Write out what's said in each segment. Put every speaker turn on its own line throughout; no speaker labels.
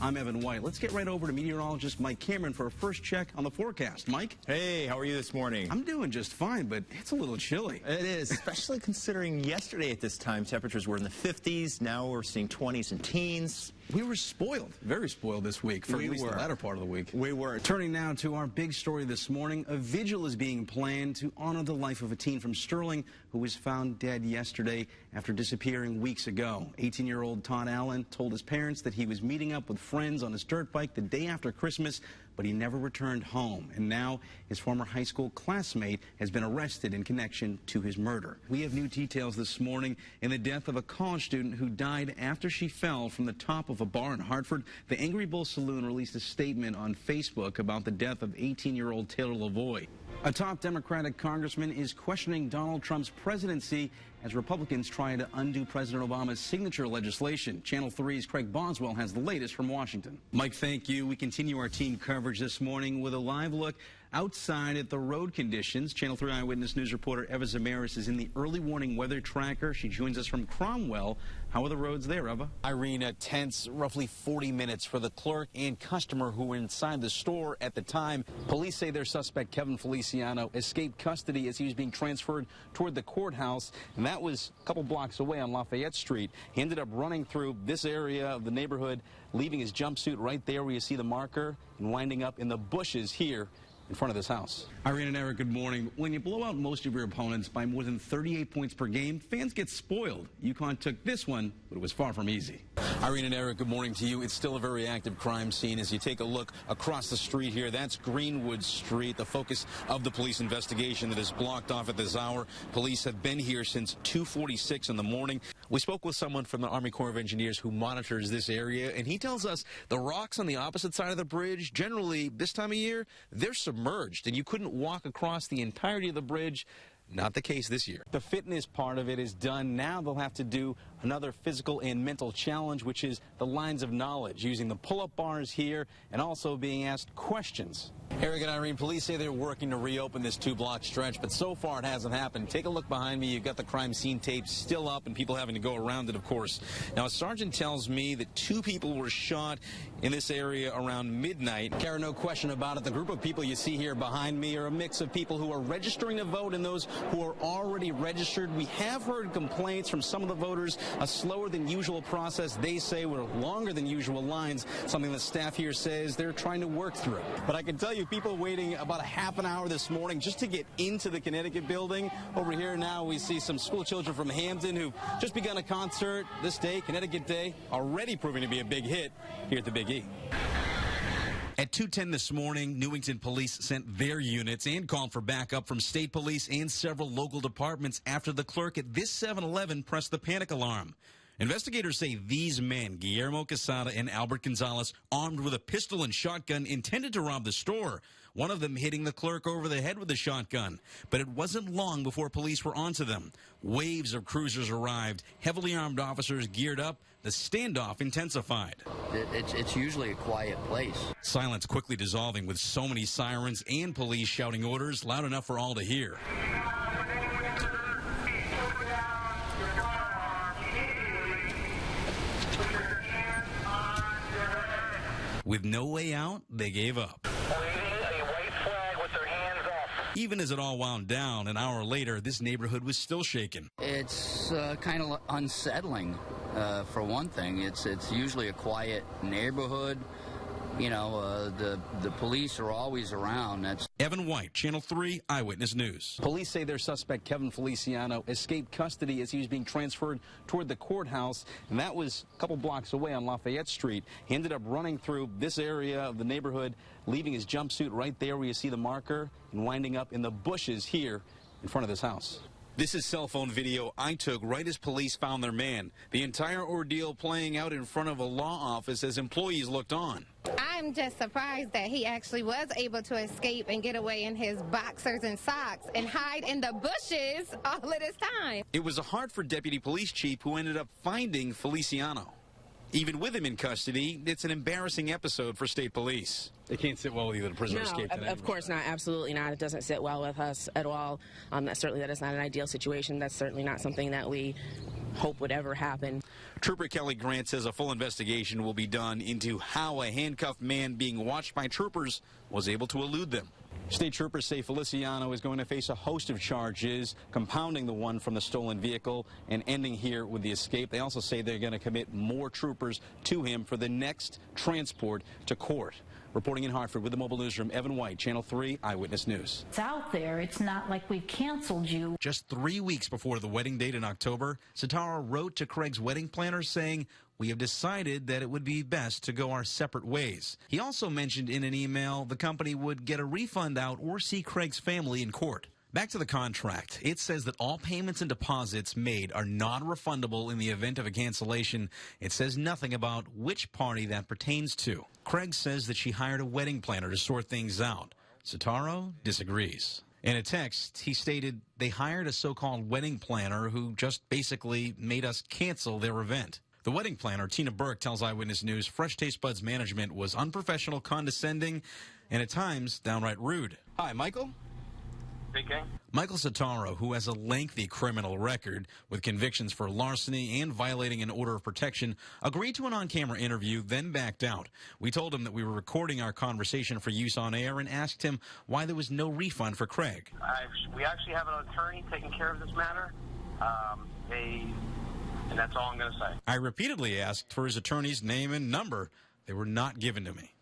I'm Evan White. Let's get right over to meteorologist Mike Cameron for a first check on the forecast. Mike?
Hey, how are you this morning?
I'm doing just fine, but it's a little chilly.
It is, especially considering yesterday at this time, temperatures were in the 50s. Now we're seeing 20s and teens.
We were spoiled, very spoiled this week, for at least the latter part of the week.
We were.
Turning now to our big story this morning, a vigil is being planned to honor the life of a teen from Sterling who was found dead yesterday after disappearing weeks ago. 18-year-old Todd Allen told his parents that he was meeting up with friends on his dirt bike the day after Christmas, but he never returned home. And now his former high school classmate has been arrested in connection to his murder. We have new details this morning in the death of a college student who died after she fell from the top of a bar in Hartford. The Angry Bull Saloon released a statement on Facebook about the death of 18-year-old Taylor Lavoie. A top Democratic congressman is questioning Donald Trump's presidency as Republicans try to undo President Obama's signature legislation. Channel 3's Craig Boswell has the latest from Washington. Mike, thank you. We continue our team coverage this morning with a live look outside at the road conditions. Channel 3 Eyewitness News reporter Eva Zamaris is in the early warning weather tracker. She joins us from Cromwell. How are the roads there, Eva?
Irene, tense, roughly 40 minutes for the clerk and customer who were inside the store at the time. Police say their suspect, Kevin Feliciano, escaped custody as he was being transferred toward the courthouse, and that was a couple blocks away on Lafayette Street. He ended up running through this area of the neighborhood, leaving his jumpsuit right there where you see the marker, and winding up in the bushes here in front of this house.
Irene and Eric, good morning. When you blow out most of your opponents by more than 38 points per game, fans get spoiled. UConn took this one, but it was far from easy.
Irene and Eric, good morning to you. It's still a very active crime scene. As you take a look across the street here, that's Greenwood Street, the focus of the police investigation that is blocked off at this hour. Police have been here since 2:46 in the morning. We spoke with someone from the Army Corps of Engineers who monitors this area, and he tells us the rocks on the opposite side of the bridge, generally this time of year, they're submerged, and you couldn't walk across the entirety of the bridge. Not the case this year. The fitness part of it is done. Now they'll have to do another physical and mental challenge, which is the lines of knowledge, using the pull-up bars here and also being asked questions. Eric and Irene, police say they're working to reopen this 2-block stretch, but so far it hasn't happened. Take a look behind me. You've got the crime scene tape still up and people having to go around it, of course. Now, a sergeant tells me that 2 people were shot in this area around midnight. Karen, no question about it. The group of people you see here behind me are a mix of people who are registering to vote and those who are already registered. We have heard complaints from some of the voters, a slower than usual process. They say we're longer than usual lines, something that staff here says they're trying to work through. But I can tell you, people waiting about a half an hour this morning just to get into the Connecticut building. Over here now we see some school children from Hampton who've just begun a concert this day, Connecticut Day, already proving to be a big hit here at the Big E. At 2:10 this morning, Newington police sent their units and called for backup from state police and several local departments after the clerk at this 7-Eleven pressed the panic alarm. Investigators say these men, Guillermo Quesada and Albert Gonzalez, armed with a pistol and shotgun, intended to rob the store, one of them hitting the clerk over the head with a shotgun. But it wasn't long before police were onto them. Waves of cruisers arrived, heavily armed officers geared up. The standoff intensified.
It's usually a quiet place.
Silence quickly dissolving with so many sirens and police shouting orders loud enough for all to hear. With no way out, they gave up.
Waving a white flag with their hands up.
Even as it all wound down, an hour later, this neighborhood was still shaken.
It's kind of unsettling, for one thing. It's usually a quiet neighborhood. You know, the police are always around. That's
Evan White, Channel 3 Eyewitness News.
Police say their suspect, Kevin Feliciano, escaped custody as he was being transferred toward the courthouse, and that was a couple blocks away on Lafayette Street. He ended up running through this area of the neighborhood, leaving his jumpsuit right there where you see the marker, and winding up in the bushes here in front of this house. This is cell phone video I took right as police found their man. The entire ordeal playing out in front of a law office as employees looked on.
I'm just surprised that he actually was able to escape and get away in his boxers and socks and hide in the bushes all of this time.
It was a Hartford deputy police chief who ended up finding Feliciano. Even with him in custody, it's an embarrassing episode for state police. They can't sit well with you that a prisoner escaped today.
Of course not. Absolutely not. It doesn't sit well with us at all. That is not an ideal situation. That's certainly not something that we hope would ever happen.
Trooper Kelly Grant says a full investigation will be done into how a handcuffed man being watched by troopers was able to elude them. State troopers say Feliciano is going to face a host of charges, compounding the one from the stolen vehicle and ending here with the escape. They also say they're going to commit more troopers to him for the next transport to court. Reporting in Hartford with the Mobile Newsroom, Evan White, Channel 3 Eyewitness News.
It's out there. It's not like we've canceled you.
Just 3 weeks before the wedding date in October, Satara wrote to Craig's wedding planner saying, "We have decided that it would be best to go our separate ways." He also mentioned in an email the company would get a refund out or see Craig's family in court. Back to the contract. It says that all payments and deposits made are non-refundable in the event of a cancellation. It says nothing about which party that pertains to. Craig says that she hired a wedding planner to sort things out. Sataro disagrees. In a text, he stated they hired a so-called wedding planner who just basically made us cancel their event. The wedding planner, Tina Burke, tells Eyewitness News Fresh Taste Buds management was unprofessional, condescending, and at times downright rude. Hi, Michael?
Speaking.
Michael Sataro, who has a lengthy criminal record with convictions for larceny and violating an order of protection, agreed to an on-camera interview, then backed out. We told him that we were recording our conversation for use on air and asked him why there was no refund for Craig.
We actually have an attorney taking care of this matter. And that's all I'm going to say.
I repeatedly asked for his attorney's name and number. They were not given to me.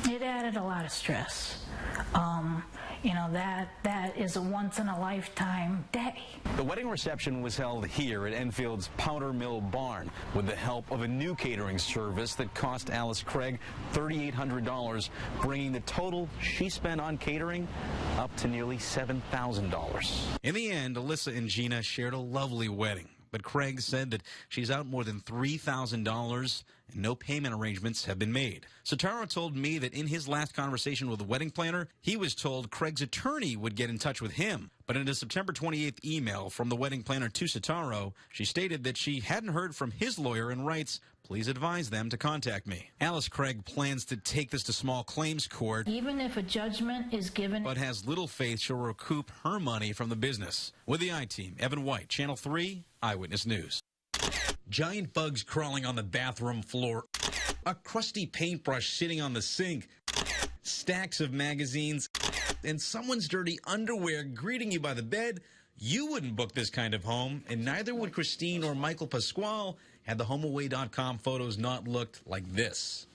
It added a lot of stress. You know, that is a once-in-a-lifetime day.
The wedding reception was held here at Enfield's Powder Mill Barn with the help of a new catering service that cost Alice Craig $3,800, bringing the total she spent on catering up to nearly $7,000. In the end, Alyssa and Gina shared a lovely wedding, but Craig said that she's out more than $3,000 and no payment arrangements have been made. Sataro told me that in his last conversation with the wedding planner, he was told Craig's attorney would get in touch with him. But in a September 28th email from the wedding planner to Sataro, she stated that she hadn't heard from his lawyer and writes, "Please advise them to contact me." Alice Craig plans to take this to small claims court,
Even if a judgment is given,
but has little faith she'll recoup her money from the business. With the I-Team, Evan White, Channel 3 Eyewitness News. Giant bugs crawling on the bathroom floor, a crusty paintbrush sitting on the sink, stacks of magazines, and someone's dirty underwear greeting you by the bed. You wouldn't book this kind of home, and neither would Christine or Michael Pasquale had the HomeAway.com photos not looked like this,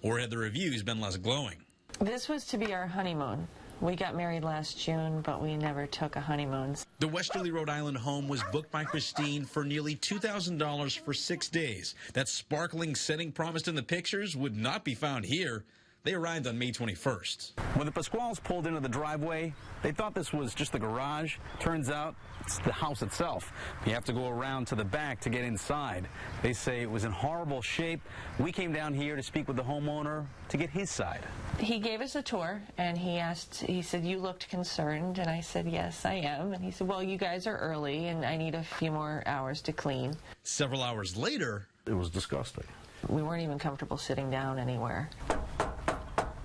or had the reviews been less glowing.
This was to be our honeymoon. We got married last June, but we never took a honeymoon.
The Westerly, Rhode Island home was booked by Christine for nearly $2,000 for 6 days. That sparkling setting promised in the pictures would not be found here. They arrived on May 21st. When the Pasquales pulled into the driveway, they thought this was just the garage. Turns out it's the house itself. You have to go around to the back to get inside. They say it was in horrible shape. We came down here to speak with the homeowner to get his side.
He gave us a tour, and he said, "You looked concerned," and I said, "Yes, I am." And he said, "Well, you guys are early, and I need a few more hours to clean."
Several hours later,
it was disgusting.
We weren't even comfortable sitting down anywhere.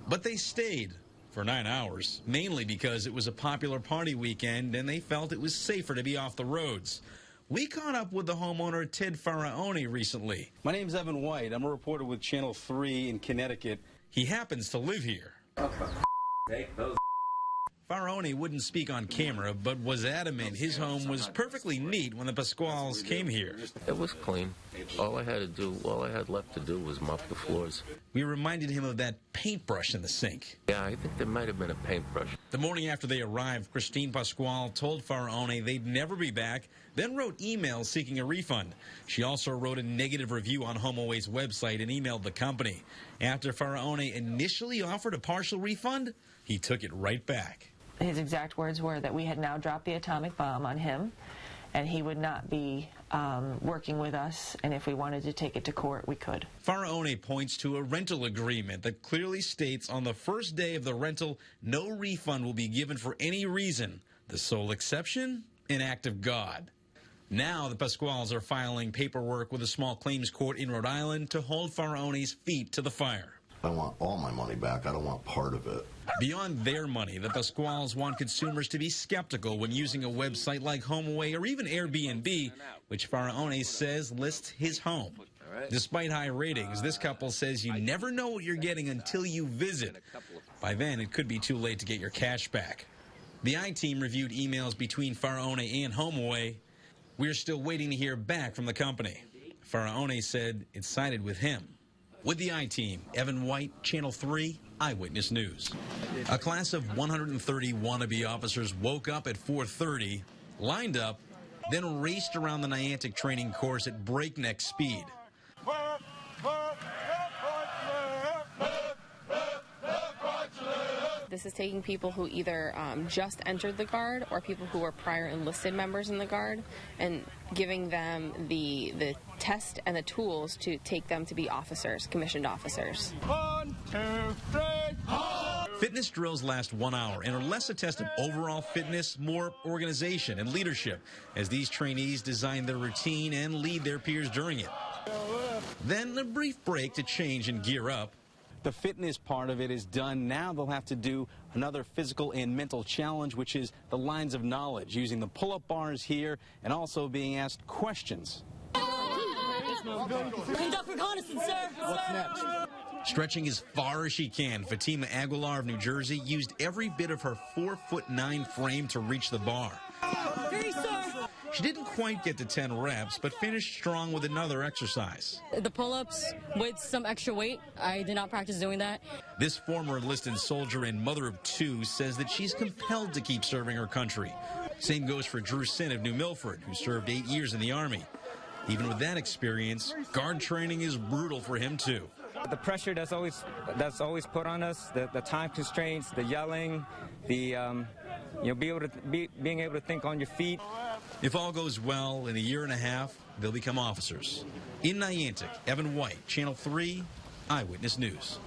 But they stayed for 9 hours, mainly because it was a popular party weekend and they felt it was safer to be off the roads. We caught up with the homeowner, Ted Faraone, recently. My name's Evan White. I'm a reporter with Channel 3 in Connecticut. He happens to live here. Faraone wouldn't speak on camera, but was adamant his home was perfectly neat when the Pasquales came here.
It was clean. All I had left to do was mop the floors.
We reminded him of that paintbrush in the sink.
Yeah, I think there might have been a paintbrush.
The morning after they arrived, Christine Pasquale told Faraone they'd never be back, then wrote emails seeking a refund. She also wrote a negative review on HomeAway's website and emailed the company. After Faraone initially offered a partial refund, he took it right back.
His exact words were that we had now dropped the atomic bomb on him, and he would not be working with us, and if we wanted to take it to court, we could.
Faraone points to a rental agreement that clearly states on the first day of the rental, no refund will be given for any reason. The sole exception, an act of God. Now the Pasquales are filing paperwork with a small claims court in Rhode Island to hold Faraone's feet to the fire.
I want all my money back. I don't want part of it.
Beyond their money, the Pasquales want consumers to be skeptical when using a website like HomeAway or even Airbnb, which Faraone says lists his home. Despite high ratings, this couple says you never know what you're getting until you visit. By then, it could be too late to get your cash back. The I-Team reviewed emails between Faraone and HomeAway. We're still waiting to hear back from the company. Faraone said it sided with him. With the I-Team, Evan White, Channel 3, Eyewitness News. A class of 130 wannabe officers woke up at 4:30, lined up, then raced around the Niantic training course at breakneck speed.
This is taking people who either just entered the Guard or people who were prior enlisted members in the Guard and giving them the test and the tools to take them to be officers, commissioned officers.
1, 2, 3,
Fitness drills last 1 hour and are less a test of overall fitness, more organization and leadership as these trainees design their routine and lead their peers during it. Then a brief break to change and gear up.
The fitness part of it is done. Now they'll have to do another physical and mental challenge, which is the lines of knowledge, using the pull-up bars here and also being asked questions.
Conduct reconnaissance, sir.
What's next?
Stretching as far as she can, Fatima Aguilar of New Jersey used every bit of her 4'9" frame to reach the bar.
Hey, sir.
She didn't quite get to 10 reps, but finished strong with another exercise.
The pull-ups with some extra weight, I did not practice doing that.
This former enlisted soldier and mother of 2 says that she's compelled to keep serving her country. Same goes for Drew Sin of New Milford, who served 8 years in the Army. Even with that experience, Guard training is brutal for him, too.
The pressure that's always put on us, the time constraints, the yelling, being able to think on your feet.
If all goes well, in a year and a half, they'll become officers. In Niantic, Evan White, Channel 3, Eyewitness News.